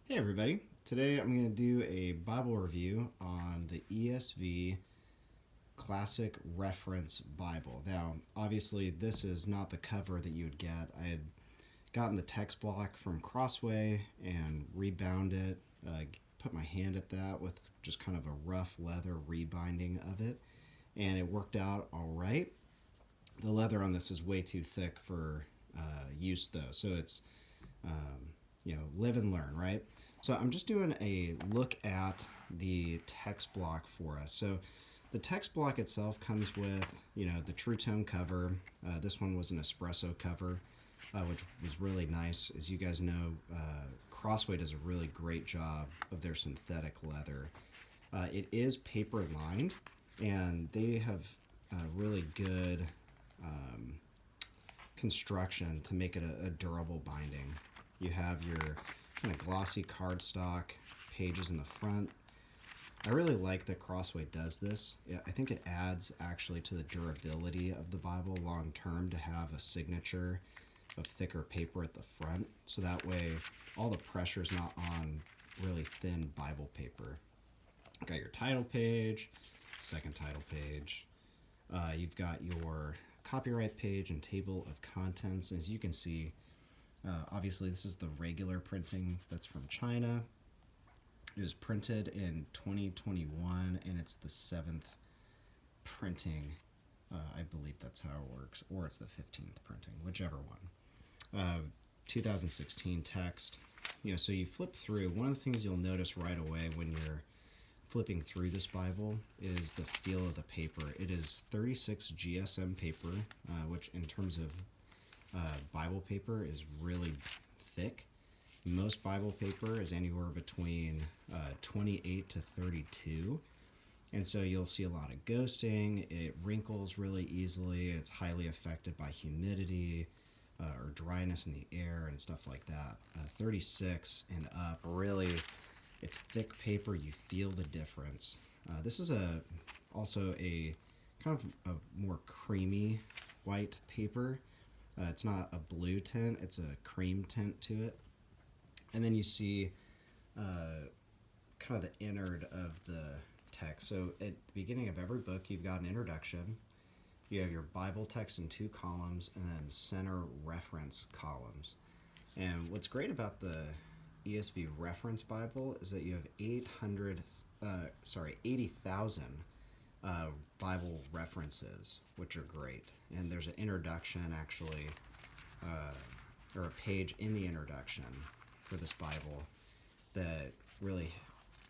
Hey everybody, today I'm going to do a Bible review on the ESV Classic Reference Bible. Now, obviously this is not the cover that you would get. I had gotten the text block from Crossway and rebound it, put my hand at that with just kind of a rough leather rebinding of it, and it worked out all right. The leather on this is way too thick for use though, so it's live and learn, right? So I'm just doing a look at the text block for us. So the text block itself comes with, the trutone cover. This one was an espresso cover, which was really nice. As you guys know, Crossway does a really great job of their synthetic leather. It is paper lined, and they have really good construction to make it a durable binding. You have your kind of glossy cardstock pages in the front. I really like that Crossway does this. I think it adds actually to the durability of the Bible long term to have a signature of thicker paper at the front, so that way all the pressure is not on really thin Bible paper. Got your title page, second title page. You've got your copyright page and table of contents. As you can see, obviously this is the regular printing that's from China. It was printed in 2021 and it's the 7th printing. I believe that's how it works, or it's the 15th printing, whichever one. 2016 text. So you flip through. One of the things you'll notice right away when you're flipping through this Bible is the feel of the paper. It is 36 GSM paper, which in terms of Bible paper is really thick. Most Bible paper is anywhere between 28 to 32. And so you'll see a lot of ghosting. It wrinkles really easily. It's highly affected by humidity or dryness in the air and stuff like that. 36 and up, really, it's thick paper. You feel the difference. This is also a kind of a more creamy white paper. It's not a blue tint, it's a cream tint to it. And then you see kind of the innard of the text. So at the beginning of every book, you've got an introduction. You have your Bible text in 2 columns and then center reference columns. And what's great about the ESV Reference Bible is that you have 80,000 Bible references, which are great. And there's an introduction, actually, or a page in the introduction for this Bible that really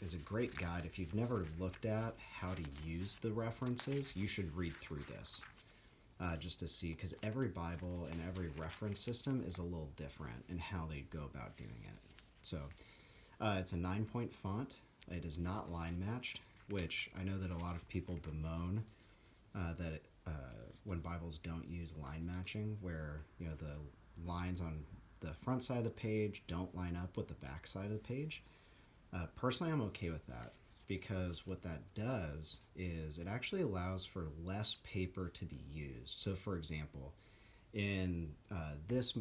is a great guide. If you've never looked at how to use the references, you should read through this just to see, because every Bible and every reference system is a little different in how they go about doing it. So it's a 9-point font. It is not line matched, which I know that a lot of people bemoan that when Bibles don't use line matching, where the lines on the front side of the page don't line up with the back side of the page. Personally, I'm okay with that, because what that does is it actually allows for less paper to be used. So for example, in this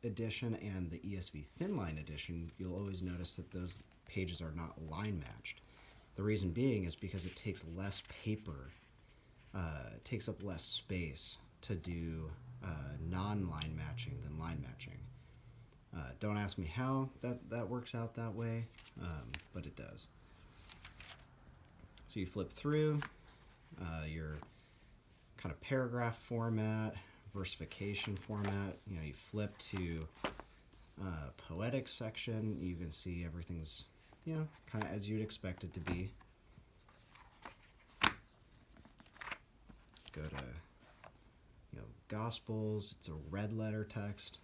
edition and the ESV Thin Line edition, you'll always notice that those pages are not line matched. The reason being is because it takes less paper, it takes up less space to do non-line matching than line matching. Don't ask me how that works out that way, but it does. So you flip through your kind of paragraph format, versification format. You flip to Poetics section. You can see everything's kind of as you'd expect it to be. Go to Gospels. It's a red letter text.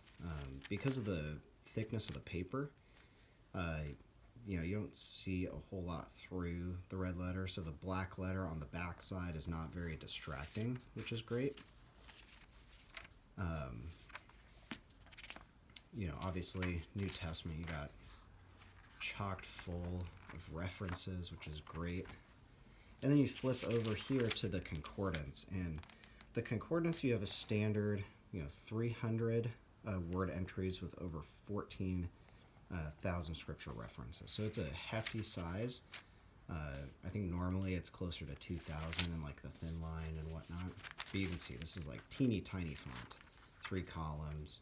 Because of the thickness of the paper, you don't see a whole lot through the red letter, so the black letter on the back side is not very distracting, which is great. Obviously, New Testament, you got chocked full of references, which is great. And then you flip over here to the Concordance, and the Concordance, you have a standard 300 word entries with over 14 1,000 scripture references. So it's a hefty size. I think normally it's closer to 2,000 in like the thin line and whatnot. But you can see this is like teeny tiny font, 3 columns.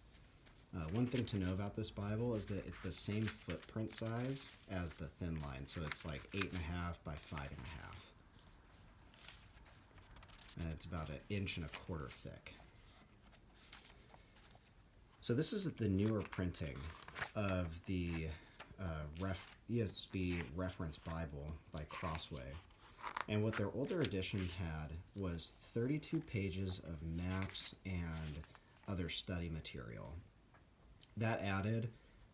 One thing to know about this Bible is that it's the same footprint size as the thin line, so it's like 8.5 by 5.5. And it's about 1.25 inches thick. So this is the newer printing of the ESV Reference Bible by Crossway. And what their older edition had was 32 pages of maps and other study material. That added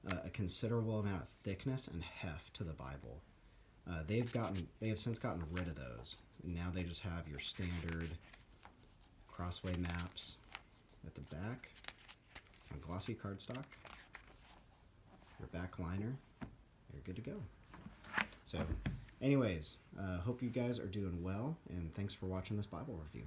a considerable amount of thickness and heft to the Bible. They have since gotten rid of those. Now they just have your standard Crossway maps at the back, on glossy cardstock, your back liner. You're good to go. So anyways, hope you guys are doing well, and thanks for watching this Bible review.